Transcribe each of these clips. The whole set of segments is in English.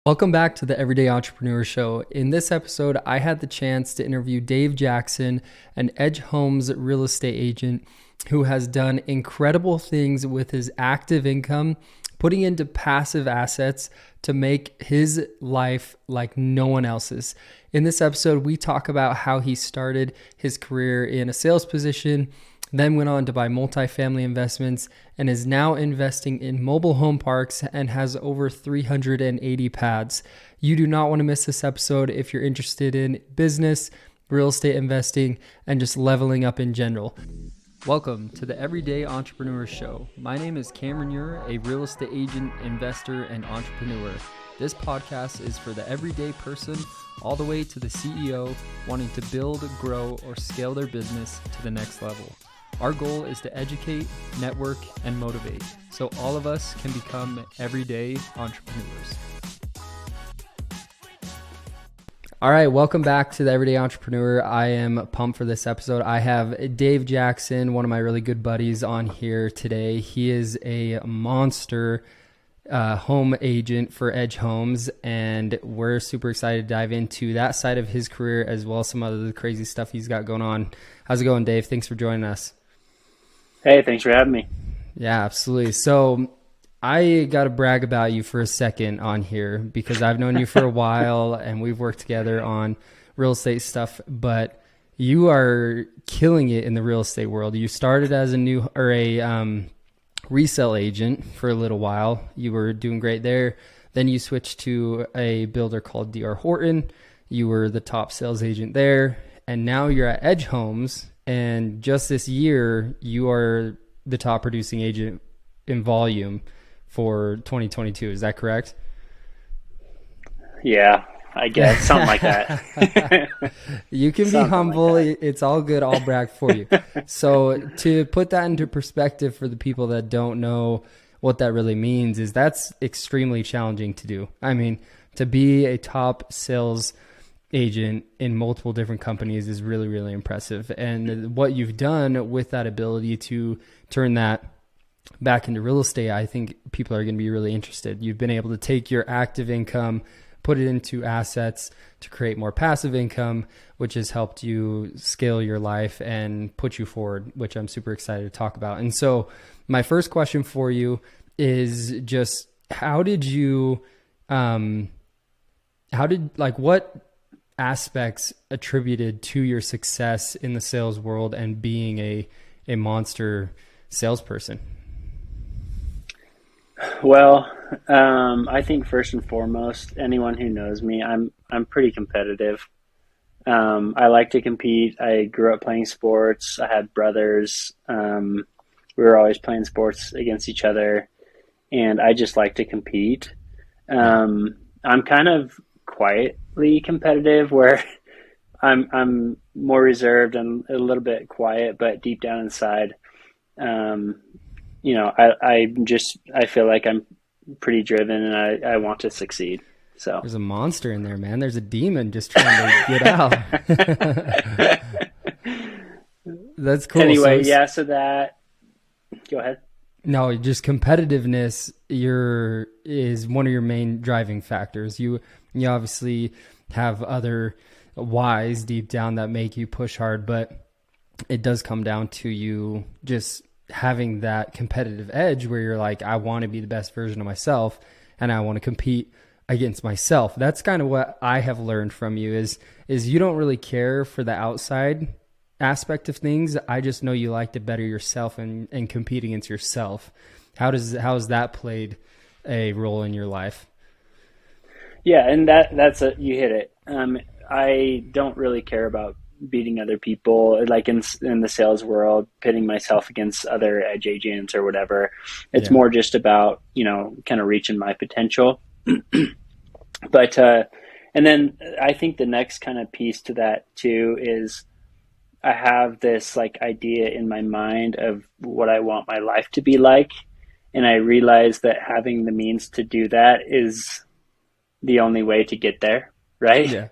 Welcome back to the Everyday Entrepreneur Show. In this episode, I had the chance to interview Dave Jackson, an Edge Homes real estate agent who has done incredible things with his active income, putting into passive assets to make his life like no one else's. In this episode, we talk about how he started his career in a sales position, then went on to buy multifamily investments and is now investing in mobile home parks and has over 380 pads. You do not want to miss this episode if you're interested in business, real estate investing, and just leveling up in general. Welcome to the Everyday Entrepreneur Show. My name is Cameron Ure, a real estate agent, investor, and entrepreneur. This podcast is for the everyday person all the way to the CEO wanting to build, grow, or scale their business to the next level. Our goal is to educate, network, and motivate so all of us can become everyday entrepreneurs. All right, welcome back to the Everyday Entrepreneur. I am pumped for this episode. I have Dave Jackson, one of my really good buddies, on here today. He is a monster home agent for Edge Homes, and we're super excited to dive into that side of his career as well as some other crazy stuff he's got going on. How's it going, Dave? Thanks for joining us. Hey, thanks for having me. Yeah, absolutely. So I got to brag about you for a second on here because I've known you for a while and we've worked together on real estate stuff, but you are killing it in the real estate world. You started as a resale agent for a little while. You were doing great there. Then you switched to a builder called D.R. Horton. You were the top sales agent there. And now you're at Edge Homes. And just this year, you are the top producing agent in volume for 2022. Is that correct? Yeah, I guess. Something like that. You can be humble. Like it's all good. I'll brag for you. So to put that into perspective for the people that don't know what that really means is that's extremely challenging to do. I mean, to be a top sales agent in multiple different companies is really, really impressive. And what you've done with that ability to turn that back into real estate, I think people are going to be really interested. You've been able to take your active income, put it into assets to create more passive income, which has helped you scale your life and put you forward, which I'm super excited to talk about. And so my first question for you is just what aspects attributed to your success in the sales world and being a monster salesperson? Well, I think first and foremost, anyone who knows me, I'm pretty competitive. I like to compete. I grew up playing sports. I had brothers. We were always playing sports against each other, and I just like to compete. I'm kind of quietly competitive where I'm more reserved and a little bit quiet, but deep down inside, I feel like I'm pretty driven and I want to succeed. So there's a monster in there, man. There's a demon just trying to get out. That's cool. Anyway, go ahead. No, just competitiveness is one of your main driving factors. You obviously have other whys deep down that make you push hard, but it does come down to you just having that competitive edge where you're like, I want to be the best version of myself and I want to compete against myself. That's kind of what I have learned from you is you don't really care for the outside aspect of things. I just know you like to better yourself and compete against yourself. How has that played a role in your life? Yeah, and you hit it. I don't really care about beating other people, like in the sales world, pitting myself against other edge agents or whatever. It's more just about, kind of reaching my potential. But, and then I think the next kind of piece to that too is I have this like idea in my mind of what I want my life to be like. And I realize that having the means to do that is the only way to get there. Right. Yeah.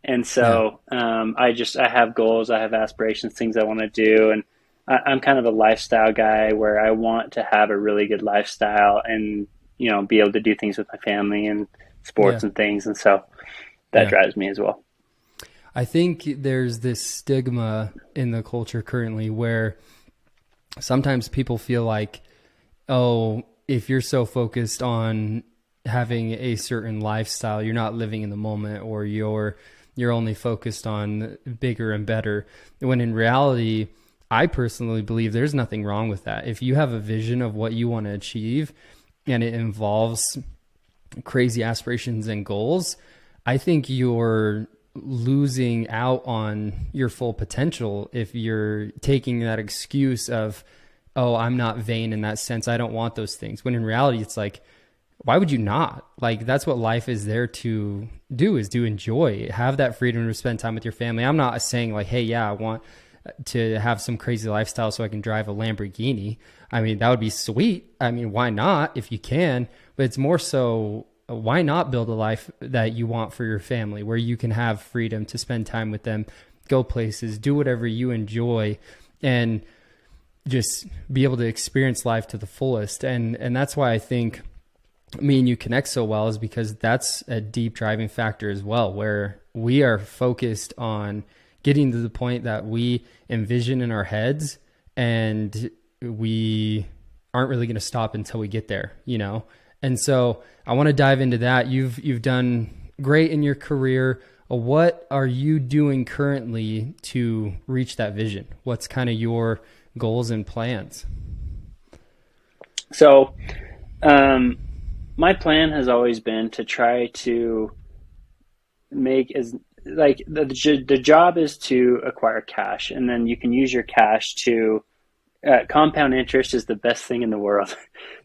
And so, I have goals, I have aspirations, things I want to do. And I'm kind of a lifestyle guy where I want to have a really good lifestyle and, be able to do things with my family and sports Yeah. and things. And so that Yeah. drives me as well. I think there's this stigma in the culture currently where sometimes people feel like, oh, if you're so focused on having a certain lifestyle, you're not living in the moment, or you're only focused on bigger and better. When in reality, I personally believe there's nothing wrong with that. If you have a vision of what you want to achieve and it involves crazy aspirations and goals, I think you're losing out on your full potential if you're taking that excuse of, oh, I'm not vain in that sense, I don't want those things. When in reality, it's like, why would you not? Like, that's what life is there to do, is to enjoy, have that freedom to spend time with your family. I'm not saying like, hey, yeah, I want to have some crazy lifestyle so I can drive a Lamborghini. I mean, that would be sweet. I mean, why not if you can? But it's more so, why not build a life that you want for your family, where you can have freedom to spend time with them, go places, do whatever you enjoy, and just be able to experience life to the fullest. And that's why I think me and you connect so well, is because that's a deep driving factor as well, where we are focused on getting to the point that we envision in our heads, and we aren't really going to stop until we get there, you know? And so I want to dive into that. You've done great in your career. What are you doing currently to reach that vision? What's kind of your goals and plans? So, my plan has always been to try to make as like the job is to acquire cash, and then you can use your cash to compound interest is the best thing in the world.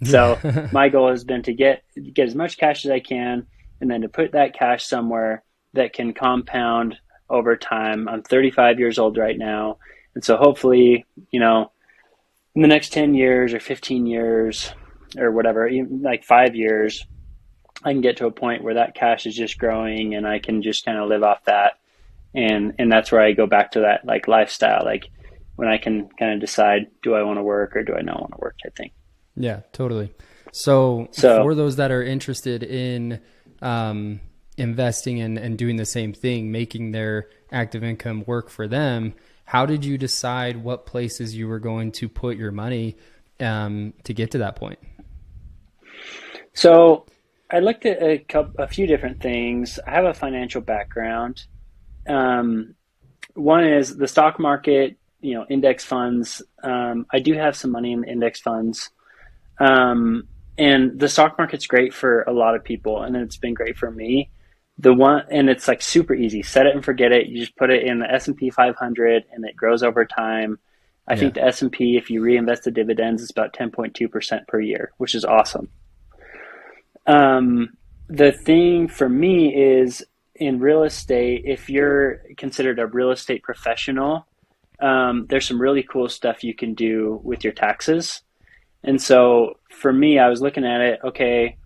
So Yeah. my goal has been to get as much cash as I can, and then to put that cash somewhere that can compound over time. I'm 35 years old right now, and so hopefully, you know, in the next 10 years or 15 years or whatever, even like 5 years, I can get to a point where that cash is just growing and I can just kind of live off that. And that's where I go back to that like lifestyle, like when I can kind of decide, do I want to work or do I not want to work type thing. Yeah, totally. So So for those that are interested in investing and doing the same thing, making their active income work for them, how did you decide what places you were going to put your money to get to that point? So I looked at a few different things. I have a financial background. One is the stock market, you know, index funds. I do have some money in the index funds. And the stock market's great for a lot of people, and it's been great for me. And it's like super easy. Set it and forget it. You just put it in the S&P 500 and it grows over time. I Yeah. think the S&P, if you reinvest the dividends, is about 10.2% per year, which is awesome. The thing for me is in real estate, if you're considered a real estate professional, there's some really cool stuff you can do with your taxes. And so for me, I was looking at it, okay,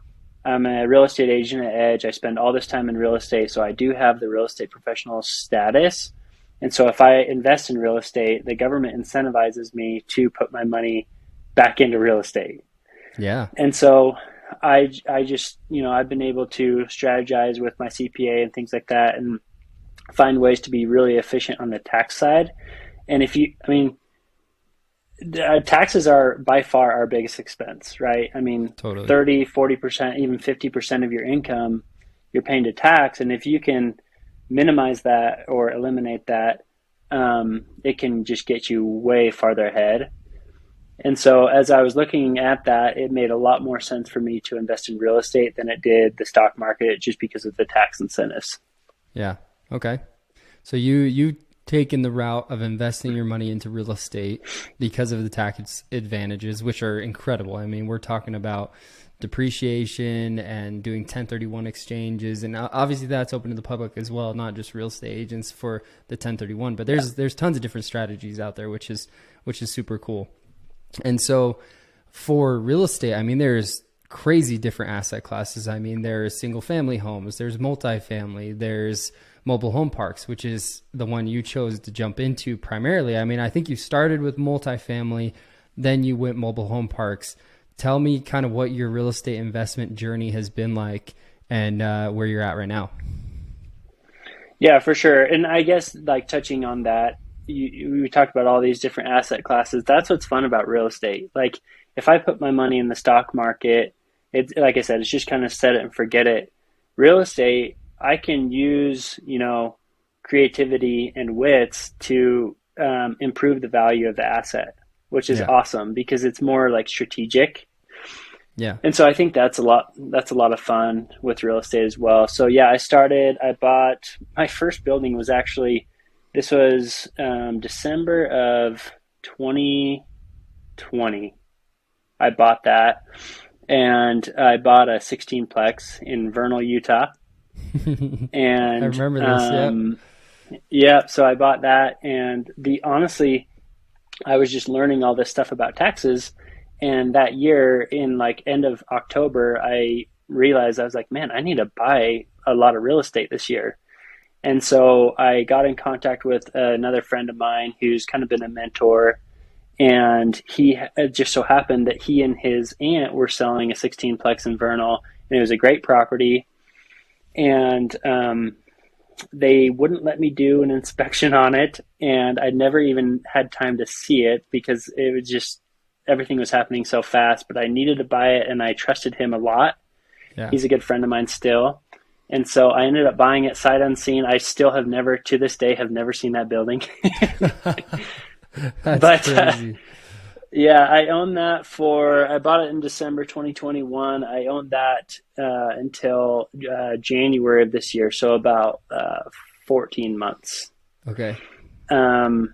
I'm a real estate agent at Edge. I spend all this time in real estate, so I do have the real estate professional status. And so if I invest in real estate, the government incentivizes me to put my money back into real estate. Yeah. And so I just, you know, I've been able to strategize with my CPA and things like that and find ways to be really efficient on the tax side. And I mean, taxes are by far our biggest expense, right? I mean, Totally. 30, 40%, even 50% of your income you're paying to tax. And if you can minimize that or eliminate that, it can just get you way farther ahead. And so as I was looking at that, it made a lot more sense for me to invest in real estate than it did the stock market, just because of the tax incentives. Yeah. Okay. So you taken the route of investing your money into real estate because of the tax advantages, which are incredible. I mean, we're talking about depreciation and doing 1031 exchanges, and obviously that's open to the public as well, not just real estate agents for the 1031. But there's tons of different strategies out there, which is super cool. And so for real estate, I mean, there's crazy different asset classes. I mean, there's single family homes, there's multifamily, there's mobile home parks, which is the one you chose to jump into primarily. I mean, I think you started with multifamily, then you went mobile home parks. Tell me kind of what your real estate investment journey has been like and where you're at right now. Yeah, for sure. And I guess like touching on that, we talked about all these different asset classes. That's what's fun about real estate. Like if I put my money in the stock market, it's like I said, it's just kind of set it and forget it. Real estate, I can use, creativity and wits to improve the value of the asset, which is Yeah. awesome because it's more like strategic. Yeah. And so I think that's a lot of fun with real estate as well. So yeah, I bought my first building was actually, this was December of 2020. I bought that, and I bought a 16-plex in Vernal, Utah. I And remember this. Yep. yeah, so I bought that, and honestly, I was just learning all this stuff about taxes. And that year, in like end of October, I realized I was like, man, I need to buy a lot of real estate this year. And so I got in contact with another friend of mine who's kind of been a mentor. And it just so happened that he and his aunt were selling a 16-plex in Vernal, and it was a great property. And they wouldn't let me do an inspection on it, and I'd never even had time to see it because it was just everything was happening so fast. But I needed to buy it, and I trusted him a lot. Yeah. He's a good friend of mine still. And so I ended up buying it sight unseen. I still have never, to this day, have never seen that building. That's But crazy. yeah, I bought it in December 2021. I owned that until January of this year. So about 14 months. Okay. Um,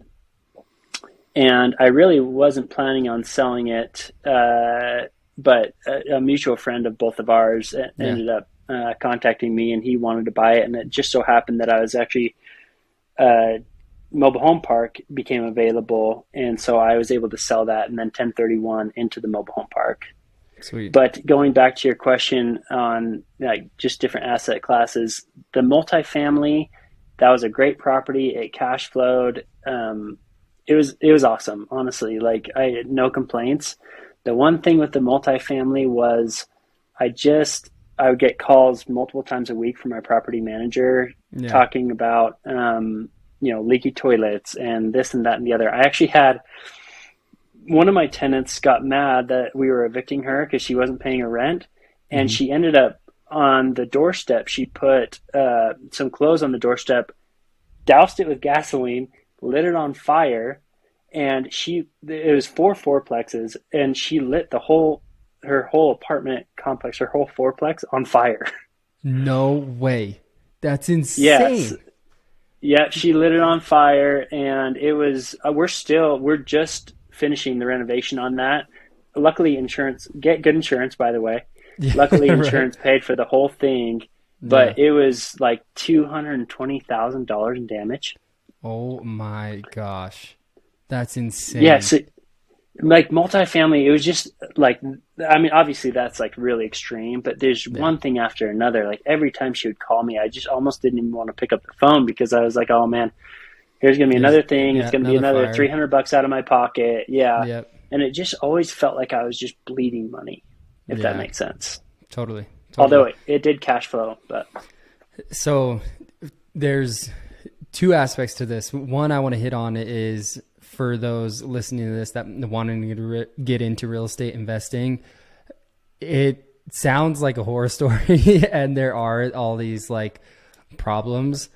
and I really wasn't planning on selling it. But a mutual friend of both of ours ended up contacting me, and he wanted to buy it. And it just so happened that I was actually, mobile home park became available. And so I was able to sell that and then 1031 into the mobile home park. Sweet. But going back to your question on like just different asset classes, the multifamily, that was a great property. It cash flowed. It was awesome. Honestly, like I had no complaints. The one thing with the multifamily was I would get calls multiple times a week from my property manager talking about, leaky toilets and this and that and the other. I actually had one of my tenants got mad that we were evicting her because she wasn't paying her rent. And she ended up on the doorstep. She put some clothes on the doorstep, doused it with gasoline, lit it on fire. And it was 4 fourplexes, and she lit her whole apartment complex, her whole fourplex on fire. No way. That's insane. Yes. Yeah, she lit it on fire, and it was, we're just finishing the renovation on that. Luckily, get good insurance, by the way. Yeah, Luckily, right. insurance paid for the whole thing, but it was like $220,000 in damage. Oh my gosh. That's insane. Yeah, so like multifamily, it was just like, I mean, obviously that's like really extreme, but there's one thing after another. Like every time she would call me, I just almost didn't even want to pick up the phone because I was like, oh man, here's going to be another thing. It's going to be another $300 out of my pocket. Yeah. Yep. And it just always felt like I was just bleeding money, if that makes sense. Totally. Although it did cash flow, but. So there's two aspects to this. One I want to hit on is for those listening to this that wanting to get into real estate investing. It sounds like a horror story and there are all these like problems,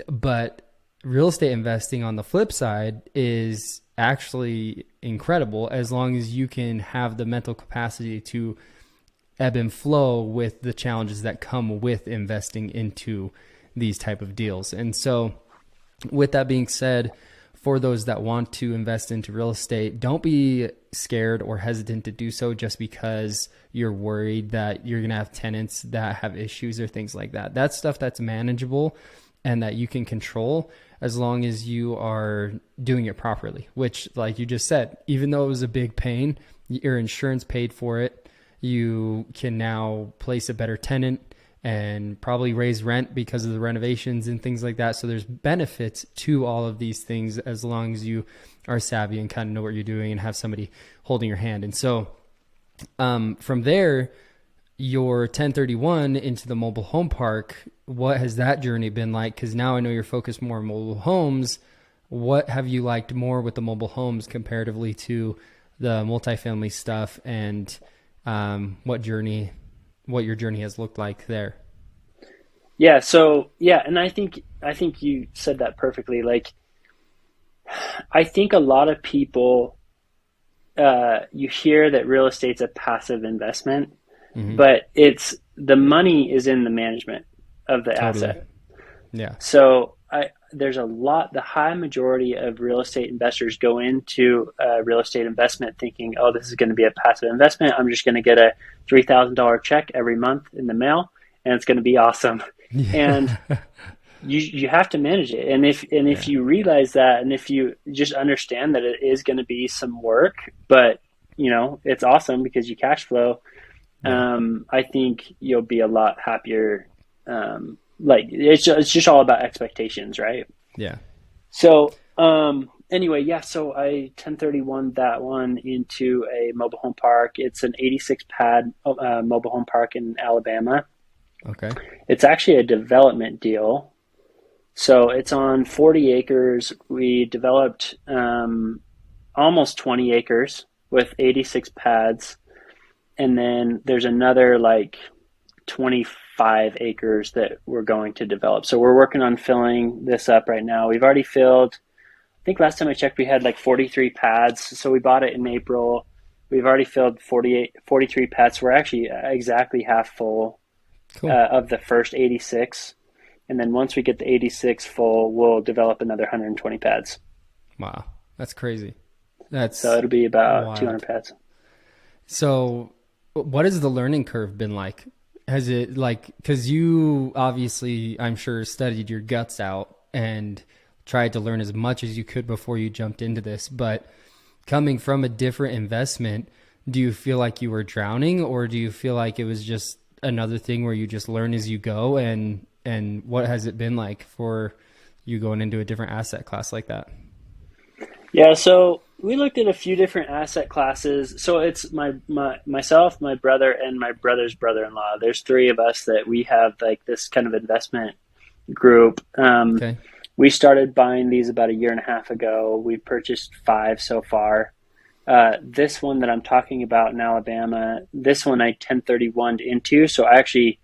but real estate investing on the flip side is actually incredible as long as you can have the mental capacity to ebb and flow with the challenges that come with investing into these type of deals. And so with that being said, for those that want to invest into real estate, don't be scared or hesitant to do so just because you're worried that you're going to have tenants that have issues or things like that. That's stuff that's manageable and that you can control as long as you are doing it properly, which like you just said, even though it was a big pain, your insurance paid for it. You can now place a better tenant and probably raise rent because of the renovations and things like that. So there's benefits to all of these things as long as you are savvy and kind of know what you're doing and have somebody holding your hand. And so from there, your 1031 into the mobile home park, what has that journey been like? Because now I know you're focused more on mobile homes. What have you liked more with the mobile homes comparatively to the multifamily stuff, and what your journey has looked like there? Yeah. So yeah, and I think you said that perfectly. Like, I think a lot of people, you hear that real estate's a passive investment, Mm-hmm. but it's the money is in the management of the Totally. asset. Yeah. So there's a lot, the high majority of real estate investors go into real estate investment thinking, oh, this is going to be a passive investment. I'm just going to get a $3,000 check every month in the mail, and it's going to be awesome. And Yeah. you have to manage it. And if Yeah. you realize that, and if you just understand that it is going to be some work, but it's awesome because you cash flow, Yeah. I think you'll be a lot happier. Like it's just all about expectations, right? Yeah. So anyway, yeah. So I 1031 that one into a mobile home park. It's an 86 pad mobile home park in Alabama. Okay. It's actually a development deal. So it's on 40 acres. We developed almost 20 acres with 86 pads. And then there's another like 25 acres that we're going to develop. So we're working on filling this up right now. We've already filled, I think last time I checked, we had like 43 pads. So we bought it in April. We've already filled 43 pads. We're actually exactly half full Cool. of the first 86. And then once we get the 86 full, we'll develop another 120 pads. Wow. That's crazy. So That's it'll be about 200 wild. pads. So what has the learning curve been like? Has it like, because you obviously, I'm sure, studied your guts out and tried to learn as much as you could before you jumped into this, but coming from a different investment, do you feel like you were drowning, or do you feel like it was just another thing where you just learn as you go? And what has it been like for you going into a different asset class like that? Yeah, so we looked at a few different asset classes. So it's myself, my brother, and my brother's brother-in-law. There's three of us that we have like this kind of investment group. Okay. We started buying these about a year and a half ago. We've purchased five so far. This one that I'm talking about in Alabama, this one I 1031'd into. So I actually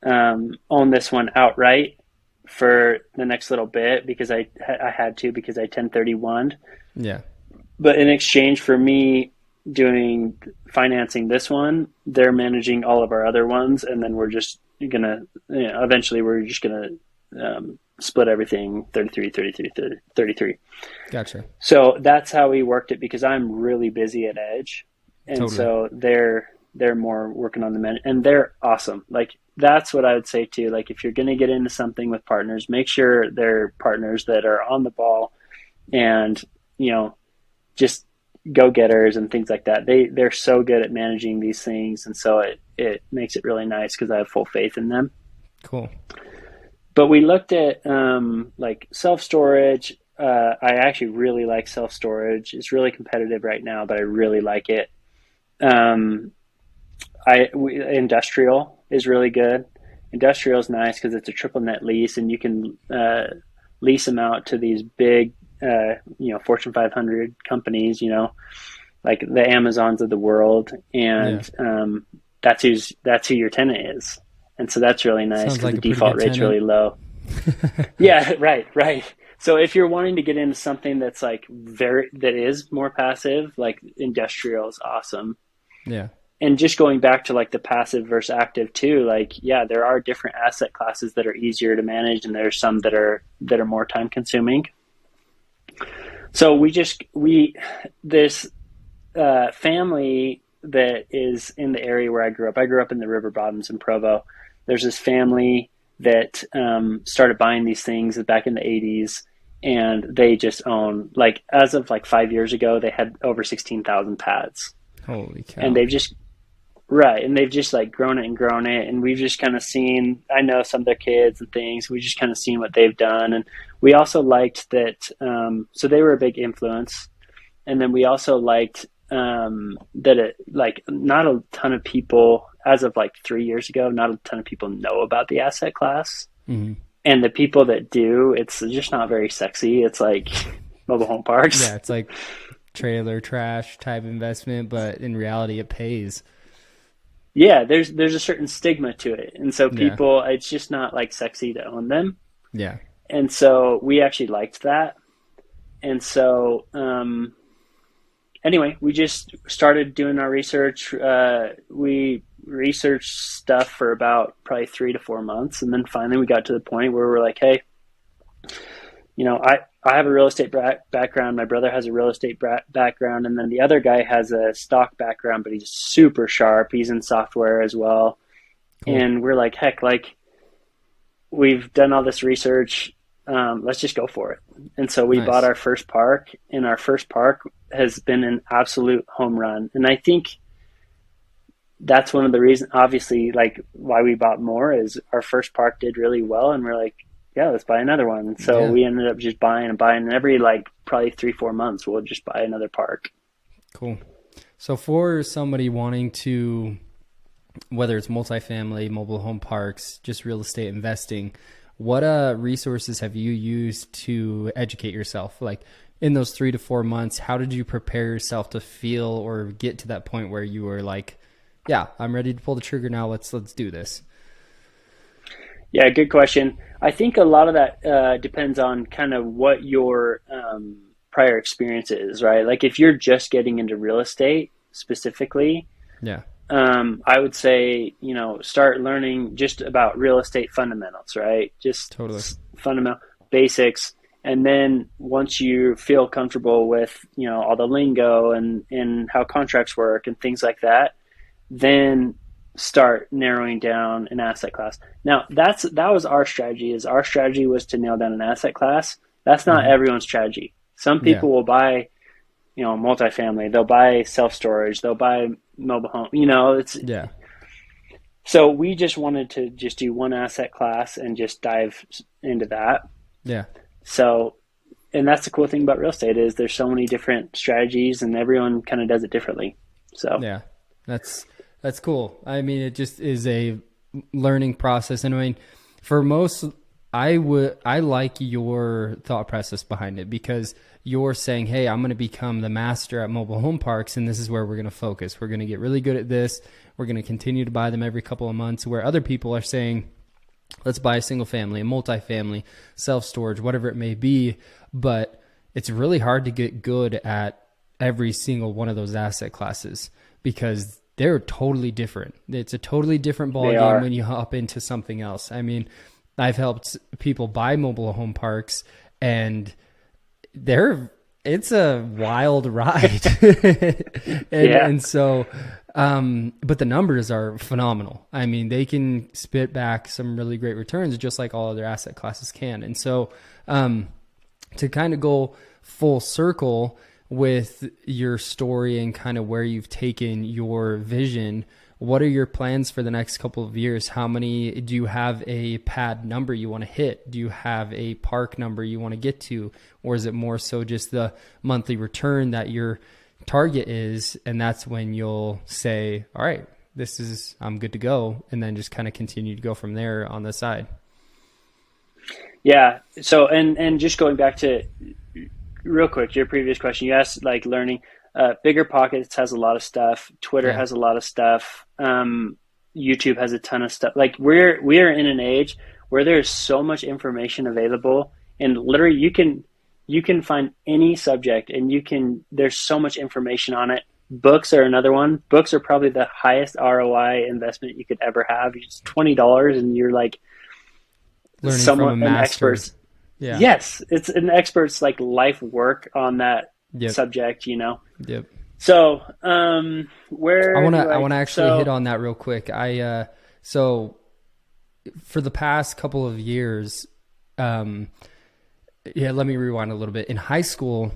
own this one outright for the next little bit because I had to, because I 1031'd. Yeah. But in exchange for me doing financing this one, they're managing all of our other ones, and then we're just gonna eventually we're just gonna split everything 33, 33, 30, 33. Gotcha. So that's how we worked it, because I'm really busy at Edge, and Totally. so they're more working on the men, and they're awesome. Like, that's what I would say too. Like, if you're going to get into something with partners, make sure they're partners that are on the ball and just go getters and things like that. They're so good at managing these things, and so it makes it really nice because I have full faith in them. Cool. But we looked at like self storage. I actually really like self storage. It's really competitive right now, but I really like it. Industrial is really good. Industrial is nice because it's a triple net lease, and you can lease them out to these big, Fortune 500 companies, like the Amazons of the world, Yeah. and that's who your tenant is, and so that's really nice Sounds because like the a pretty default good rate's tenant. really low. Yeah, right. So if you're wanting to get into something that's like that is more passive, like industrial is awesome. Yeah. And just going back to like the passive versus active too, like, yeah, there are different asset classes that are easier to manage, and there's some that are more time consuming. So this family that is in the area where I grew up. I grew up in the river bottoms in Provo. There's this family that started buying these things back in the 80s, and they just own, like, as of like 5 years ago, they had over 16,000 pads. Holy And cow. they've just like grown it and grown it, and we've just kind of seen, I know some of their kids and things, we just kind of seen what they've done. And we also liked that, so they were a big influence. And then we also liked that it, like, not a ton of people, as of like 3 years ago, not a ton of people know about the asset class. Mm-hmm. And the people that do, it's just not very sexy. It's like mobile home parks. Yeah, it's like trailer trash type investment, but in reality, it pays. Yeah, there's a certain stigma to it, and so Yeah, people, it's just not like sexy to own them. yeah, And so we actually liked that. And so anyway, we just started doing our research. We researched stuff for about probably 3 to 4 months, and then finally we got to the point where we're like, hey, I have a real estate background. My brother has a real estate background, and then the other guy has a stock background, but he's super sharp. He's in software as well. cool. And we're like, heck, like, we've done all this research. Let's just go for it. And so we bought Nice. our first park, and our first park has been an absolute home run. And I think that's one of the reasons, obviously, like, why we bought more is our first park did really well, and we're like, yeah, let's buy another one. And so Yeah, we ended up just buying and buying, and every, like, probably 3 4 months we'll just buy another park. cool. So for somebody wanting to, whether it's multifamily, mobile home parks, just real estate investing, what resources have you used to educate yourself? Like in those 3 to 4 months, how did you prepare yourself to feel or get to that point where you were like, yeah, I'm ready to pull the trigger now. Let's do this. Yeah, good question. I think a lot of that depends on kind of what your prior experience is, right? Like, if you're just getting into real estate specifically, Yeah, I would say, start learning just about real estate fundamentals, right? Just totally. fundamental basics. And then once you feel comfortable with, all the lingo and how contracts work and things like that, then start narrowing down an asset class. Now, that was our strategy. Is our strategy was to nail down an asset class. That's not Hmm. everyone's strategy. Some Yeah, people will buy, multifamily. They'll buy self-storage. They'll buy mobile home. It's yeah, so we just wanted to just do one asset class and just dive into that. yeah, So, and that's the cool thing about real estate is there's so many different strategies and everyone kind of does it differently. So, yeah. That's that's cool. I mean, it just is a learning process. And I mean, for most, I like your thought process behind it because you're saying, hey, I'm going to become the master at mobile home parks, and this is where we're going to focus. We're going to get really good at this. We're going to continue to buy them every couple of months, where other people are saying, let's buy a single family, a multifamily, self-storage, whatever it may be. But it's really hard to get good at every single one of those asset classes because they're totally different. It's a totally different ball they game are. when you hop into something else. I mean, I've helped people buy mobile home parks, and it's a wild ride. and Yeah. and so but the numbers are phenomenal. I mean, they can spit back some really great returns just like all other asset classes can. And so to kind of go full circle with your story and kind of where you've taken your vision, what are your plans for the next couple of years? How many do you have a pad number you want to hit? Do you have a park number you want to get to? Or is it more so just the monthly return that your target is? And that's when you'll say, all right, I'm good to go. And then just kind of continue to go from there on the side. Yeah. So, and just going back to real quick, your previous question, you asked like learning. Bigger Pockets has a lot of stuff. Twitter Yeah. has a lot of stuff. YouTube has a ton of stuff. Like we are in an age where there's so much information available, and literally you can find any subject, and there's so much information on it. Books are another one. Books are probably the highest ROI investment you could ever have. It's $20, and you're like Learning from a someone an master. expert. Yeah. Yes, it's an expert's like life work on that Yep. subject. Yep. So, I where want do to I I? want to actually hit So, on that real quick. So for the past couple of years, yeah, let me rewind a little bit. In high school,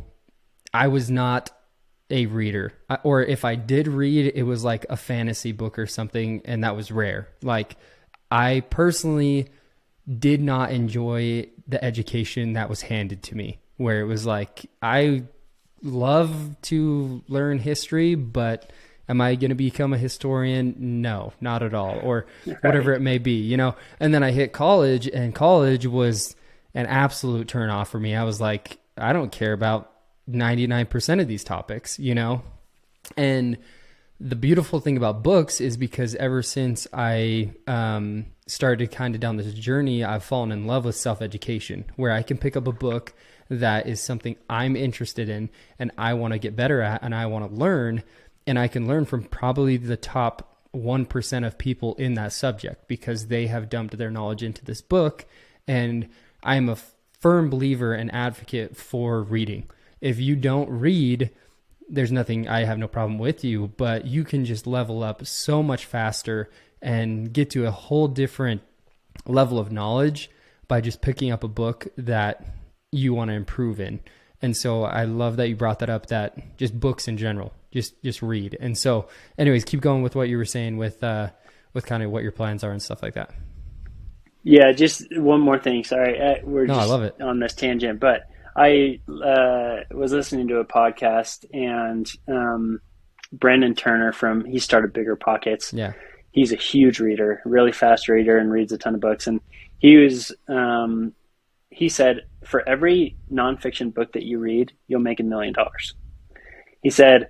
I was not a reader, or if I did read, it was like a fantasy book or something, and that was rare. Like, I personally did not enjoy the education that was handed to me, where it was like, I love to learn history, but am I going to become a historian? No, not at all. Or whatever Right. it may be, you know? And then I hit college, and college was an absolute turn off for me. I was like, I don't care about 99% of these topics, you know? And the beautiful thing about books is because ever since I started kind of down this journey, I've fallen in love with self-education, where I can pick up a book that is something I'm interested in and I want to get better at and I want to learn, and I can learn from probably the top 1% of people in that subject because they have dumped their knowledge into this book. And I'm a firm believer and advocate for reading. If you don't read, there's nothing, I have no problem with you, but you can just level up so much faster and get to a whole different level of knowledge by just picking up a book that you want to improve in. And so I love that you brought that up, that just books in general, just read. And so anyways, keep going with what you were saying with kind of what your plans are and stuff like that. Yeah, just one more thing. Sorry, we're No, I just love it. on this tangent, but I was listening to a podcast, and Brandon Turner he started Bigger Pockets. Yeah. He's a huge reader, really fast reader, and reads a ton of books. And he said, for every nonfiction book that you read, you'll make $1 million. He said,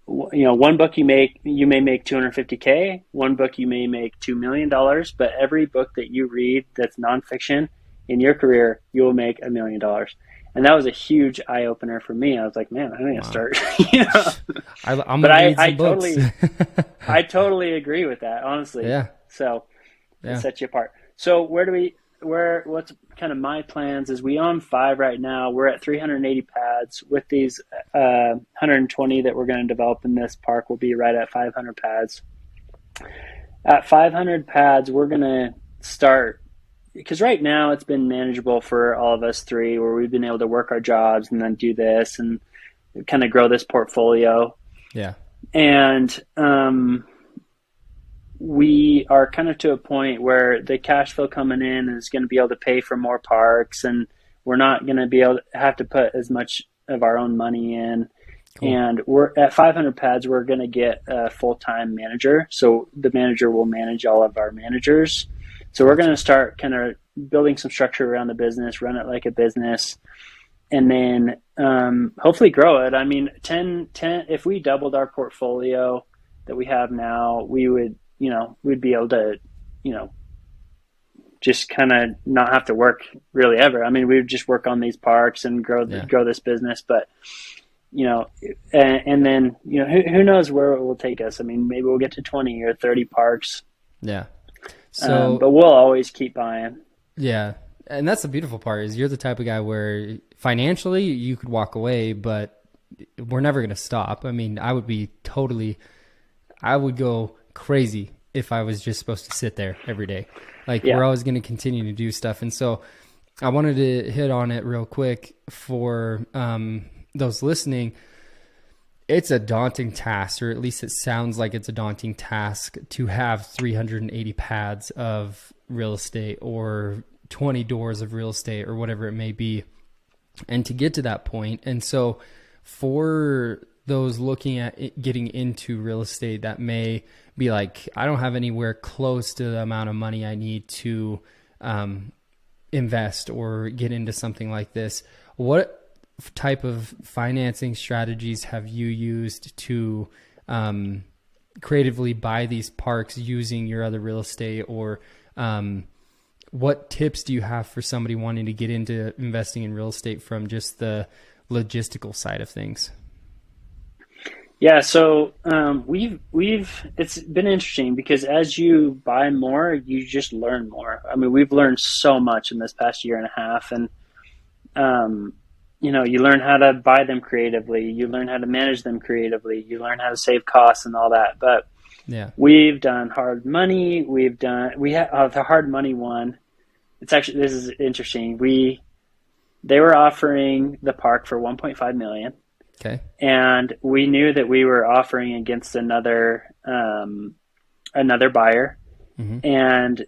one book you may make 250K, one book you may make $2 million, but every book that you read that's nonfiction in your career, you will make $1 million. And that was a huge eye opener for me. I was like, man, I'm going to start, I'm but gonna read some books. I totally agree with that, honestly. Yeah. So it Yeah. sets you apart. So what's kind of my plans is we own 5 right now. We're at 380 pads with these 120 that we're going to develop in this park. We'll be right at 500 pads. At 500 pads, we're going to start, because right now it's been manageable for all of us 3, where we've been able to work our jobs and then do this and kind of grow this portfolio. Yeah. And we are kind of to a point where the cash flow coming in is going to be able to pay for more parks, and we're not going to be able to have to put as much of our own money in. Cool. And we're at 500 pads, we're going to get a full-time manager. So the manager will manage all of our managers. So we're going to start kind of building some structure around the business, run it like a business, and then hopefully grow it. I mean, 10, if we doubled our portfolio that we have now, we would, we'd be able to, just kind of not have to work really ever. I mean, we would just work on these parks and grow this business. But, and then, who knows where it will take us. I mean, maybe we'll get to 20 or 30 parks. Yeah. So, but we'll always keep buying. Yeah. And that's the beautiful part is you're the type of guy where financially you could walk away, but we're never going to stop. I mean, I would go crazy if I was just supposed to sit there every day. Like we're always going to continue to do stuff. And so I wanted to hit on it real quick for those listening. It's a daunting task, or at least it sounds like it's a daunting task to have 380 pads of real estate or 20 doors of real estate or whatever it may be, and to get to that point. And so for those looking at getting into real estate that may be like, I don't have anywhere close to the amount of money I need to invest or get into something like this, what type of financing strategies have you used to creatively buy these parks using your other real estate? Or what tips do you have for somebody wanting to get into investing in real estate from just the logistical side of things? Yeah, so it's been interesting because as you buy more, you just learn more. I mean, we've learned so much in this past year and a half, and you learn how to buy them creatively, you learn how to manage them creatively, you learn how to save costs and all that. But we've done hard money. We have the hard money one. It's actually, this is interesting. They were offering the park for $1.5 million. Okay. And we knew that we were offering against another buyer. Mm-hmm. And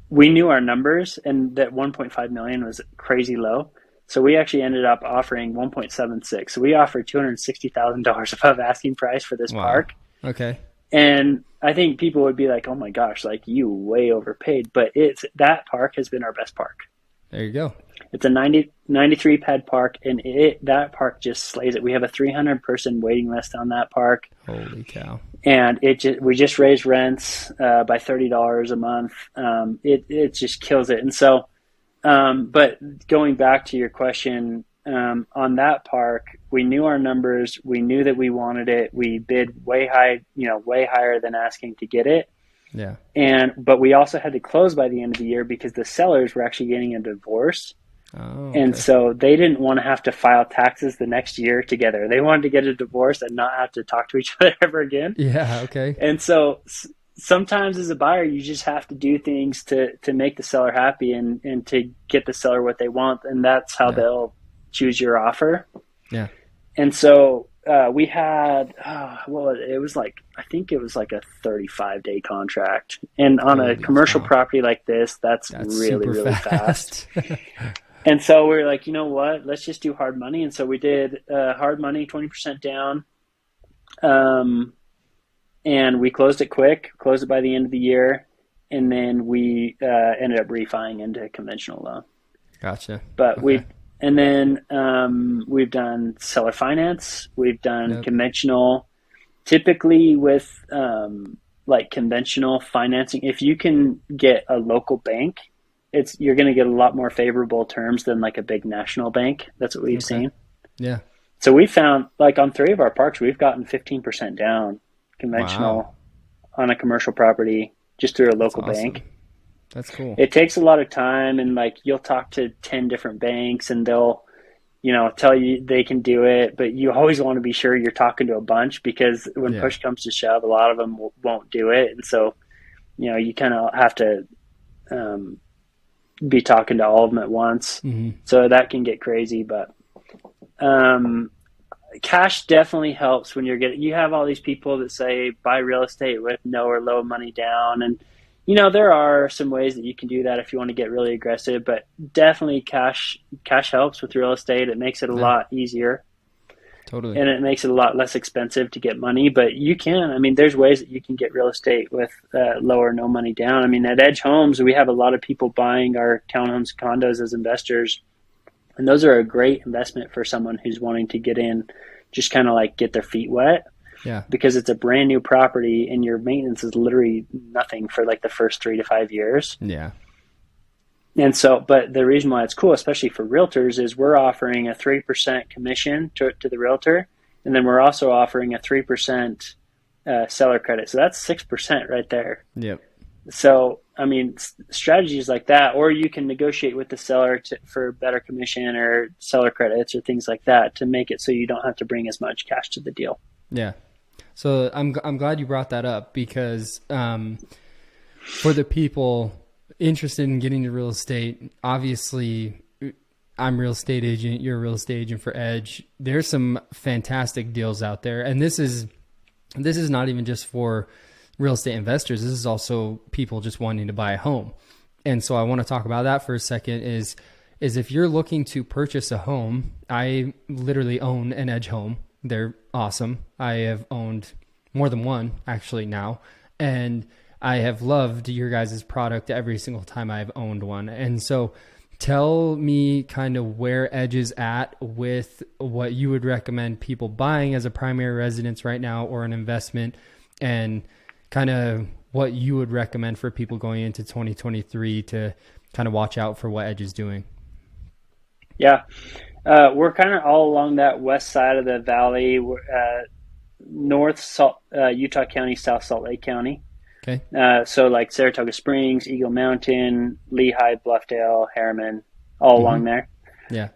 we knew our numbers, and that $1.5 million was crazy low. So we actually ended up offering 1.76. So we offered $260,000 above asking price for this Wow. park. Okay. And I think people would be like, "Oh my gosh, like you way overpaid." But that park has been our best park. There you go. It's a 93 pad park, and that park just slays it. We have a 300 person waiting list on that park. Holy cow. And we just raised rents by $30 a month. It just kills it. And so, but going back to your question, on that park, we knew our numbers. We knew that we wanted it. We bid way higher than asking to get it. Yeah. But we also had to close by the end of the year because the sellers were actually getting a divorce. Oh, okay. And so they didn't want to have to file taxes the next year together. They wanted to get a divorce and not have to talk to each other ever again. Yeah. Okay. And so sometimes as a buyer, you just have to do things to make the seller happy and to get the seller what they want. And that's how they'll choose your offer. Yeah. And so we had, it was like, I think it was like a 35-day contract. And on a commercial property like this, that's really, really fast. And so we were like, you know what, let's just do hard money. And so we did hard money, 20% down. And we closed it quick, closed it by the end of the year. And then we ended up refining into a conventional loan. Gotcha. But we've done seller finance. We've done conventional, typically with like conventional financing. If you can get a local bank, you're going to get a lot more favorable terms than like a big national bank. That's what we've seen. Yeah. So we found like on 3 of our parks, we've gotten 15% down conventional on a commercial property just through a local bank. That's cool. It takes a lot of time, and like you'll talk to 10 different banks and they'll, tell you they can do it, but you always want to be sure you're talking to a bunch because when push comes to shove, a lot of them won't do it. And so, you kind of have to be talking to all of them at once. Mm-hmm. So that can get crazy, but cash definitely helps when you have all these people that say buy real estate with no or low money down. And, there are some ways that you can do that if you want to get really aggressive, but definitely cash helps with real estate. It makes it a lot easier. Totally. And it makes it a lot less expensive to get money, but there's ways that you can get real estate with low or no money down. At Edge Homes, we have a lot of people buying our townhomes, condos as investors. And those are a great investment for someone who's wanting to get in, just kind of like get their feet wet. Yeah. Because it's a brand new property and your maintenance is literally nothing for like the first 3 to 5 years. Yeah. And so, but the reason why it's cool, especially for realtors, is we're offering a 3% commission to the realtor. And then we're also offering a 3% seller credit. So that's 6% right there. Yep. So, strategies like that, or you can negotiate with the seller for better commission or seller credits or things like that to make it so you don't have to bring as much cash to the deal. Yeah. So I'm glad you brought that up because for the people interested in getting into real estate, obviously I'm a real estate agent, you're a real estate agent for Edge. There's some fantastic deals out there. And this is not even just for real estate investors. This is also people just wanting to buy a home. And so I want to talk about that for a second is if you're looking to purchase a home, I literally own an Edge home. They're awesome. I have owned more than one actually now. And I have loved your guys' product every single time I've owned one. And so tell me kind of where Edge is at with what you would recommend people buying as a primary residence right now or an investment, and kind of what you would recommend for people going into 2023 to kind of watch out for what Edge is doing. Yeah. We're kind of all along that west side of the valley, north Utah County, South Salt Lake County. Okay. So like Saratoga Springs, Eagle Mountain, Lehigh, Bluffdale, Harriman, all along there. Yeah.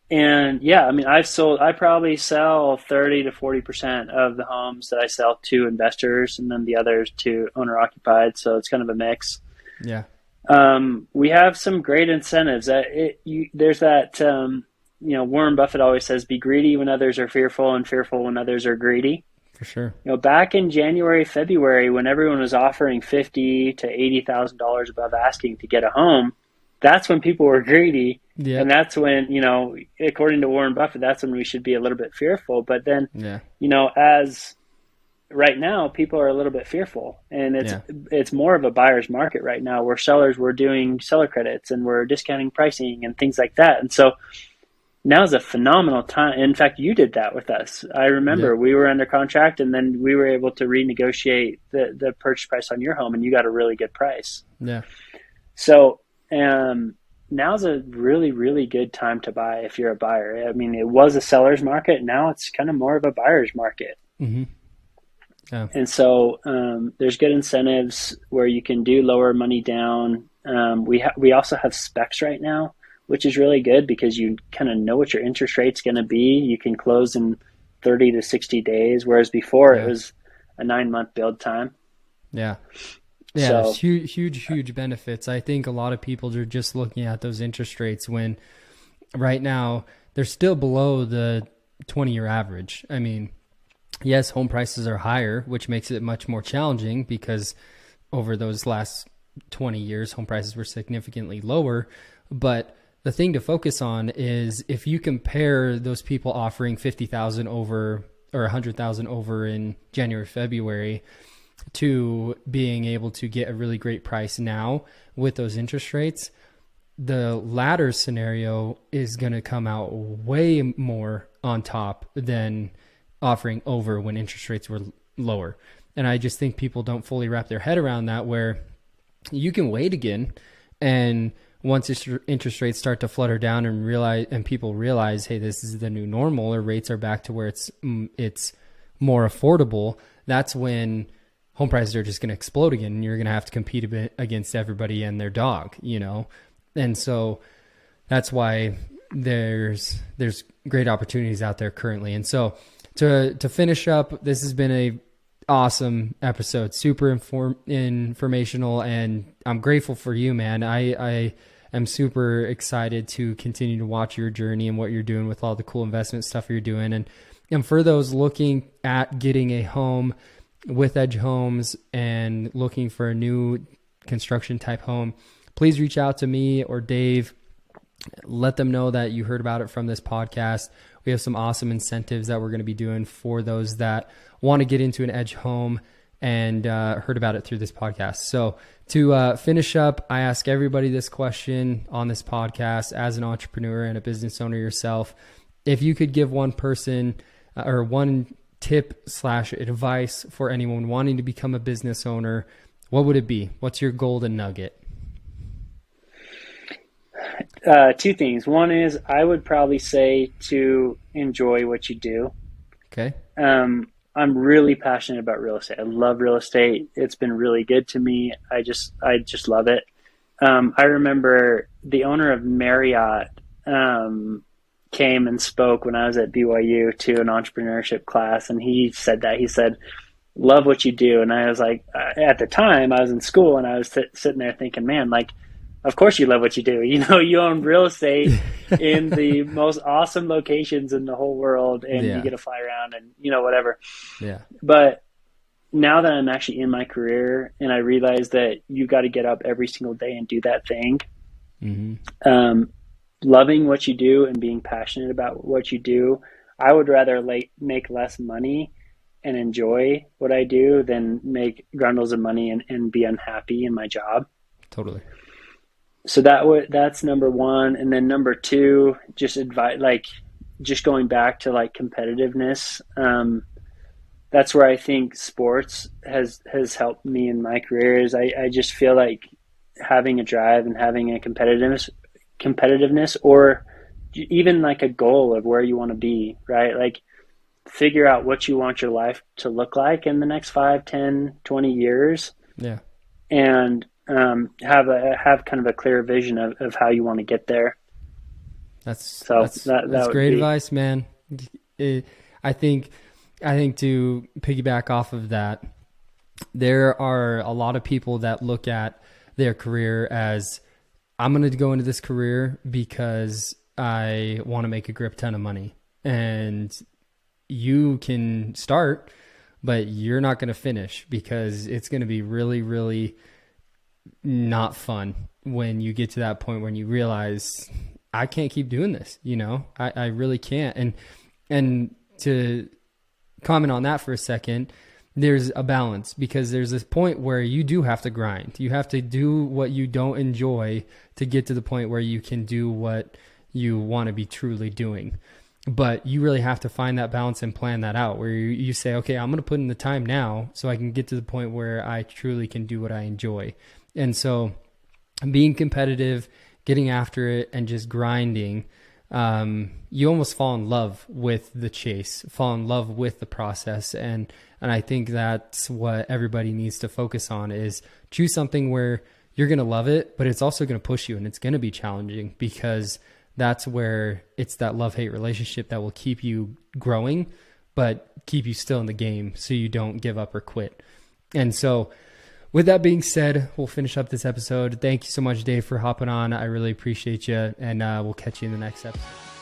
And yeah, I probably sell 30 to 40% of the homes that I sell to investors, and then the others to owner occupied. So it's kind of a mix. Yeah. We have some great incentives. There's that, Warren Buffett always says, be greedy when others are fearful and fearful when others are greedy. For sure. Back in January, February, when everyone was offering $50,000 to $80,000 above asking to get a home, that's when people were greedy. And Yep. that's when, according to Warren Buffett, that's when we should be a little bit fearful. But then, Yeah. as right now, people are a little bit fearful, and Yeah. it's more of a buyer's market right now, where we're doing seller credits and we're discounting pricing and things like that. And so now is a phenomenal time. In fact, you did that with us. I remember Yep. we were under contract, and then we were able to renegotiate the purchase price on your home, and you got a really good price. Yeah. So now's a really, really good time to buy if you're a buyer. I mean, it was a seller's market. Now it's kind of more of a buyer's market. Mm-hmm. Yeah. And so there's good incentives where you can do lower money down. We also have specs right now, which is really good because you kind of know what your interest rate's going to be. You can close in 30 to 60 days, whereas before it was a 9-month build time. Yeah. Yeah, So, there's huge benefits. I think a lot of people are just looking at those interest rates when right now they're still below the 20-year average. I mean, yes, home prices are higher, which makes it much more challenging because over those last 20 years, home prices were significantly lower. But the thing to focus on is if you compare those people offering 50,000 over or 100,000 over in January, February, to being able to get a really great price now with those interest rates, the latter scenario is going to come out way more on top than offering over when interest rates were lower. And I just think people don't fully wrap their head around that, where you can wait again. And once interest rates start to flutter down and people realize, hey, this is the new normal, or rates are back to where it's more affordable, that's when home prices are just going to explode again, and you're going to have to compete a bit against everybody and their dog, And so that's why there's great opportunities out there currently. And so to finish up, this has been a awesome episode, super informational, and I'm grateful for you, man. I am super excited to continue to watch your journey and what you're doing with all the cool investment stuff you're doing. And for those looking at getting a home with Edge Homes and looking for a new construction type home, please reach out to me or Dave. Let them know that you heard about it from this podcast. We have some awesome incentives that we're going to be doing for those that want to get into an Edge home and heard about it through this podcast. So to finish up, I ask everybody this question on this podcast as an entrepreneur and a business owner yourself. If you could give one person or one tip/advice for anyone wanting to become a business owner, what would it be? What's your golden nugget? two things. One is I would probably say to enjoy what you do. Okay. I'm really passionate about real estate. I love real estate. It's been really good to me. I just love it. I remember the owner of Marriott came and spoke when I was at BYU to an entrepreneurship class, and he said, love what you do. And I was like, at the time I was in school, and I was sitting there thinking, man, like, of course you love what you do. You own real estate in the most awesome locations in the whole world, and you get to fly around and, whatever. Yeah. But now that I'm actually in my career and I realize that you got to get up every single day and do that thing, loving what you do and being passionate about what you do, I would rather make less money and enjoy what I do than make grundles of money and be unhappy in my job. Totally. So that's number one. And then number two, just advice, just going back to competitiveness. That's where I think sports has helped me in my career. Is I just feel like having a drive and having a competitiveness, or even a goal of where you want to be, right? Like, figure out what you want your life to look like in the next 5, 10, 20 years. Yeah. And have kind of a clear vision of how you want to get there. That's that great advice, man. I think to piggyback off of that, there are a lot of people that look at their career as, I'm going to go into this career because I want to make a grip ton of money. And you can start, but you're not going to finish, because it's going to be really, really not fun when you get to that point when you realize I can't keep doing this. I really can't. And to comment on that for a second, there's a balance, because there's this point where you do have to grind. You have to do what you don't enjoy to get to the point where you can do what you want to be truly doing. But you really have to find that balance and plan that out, where you say, okay, I'm going to put in the time now so I can get to the point where I truly can do what I enjoy. And so being competitive, getting after it, and just grinding, you almost fall in love with the chase, fall in love with the process. And I think that's what everybody needs to focus on, is choose something where you're going to love it, but it's also going to push you and it's going to be challenging, because that's where it's that love-hate relationship that will keep you growing, but keep you still in the game so you don't give up or quit. And so with that being said, we'll finish up this episode. Thank you so much, Dave, for hopping on. I really appreciate you, and we'll catch you in the next episode.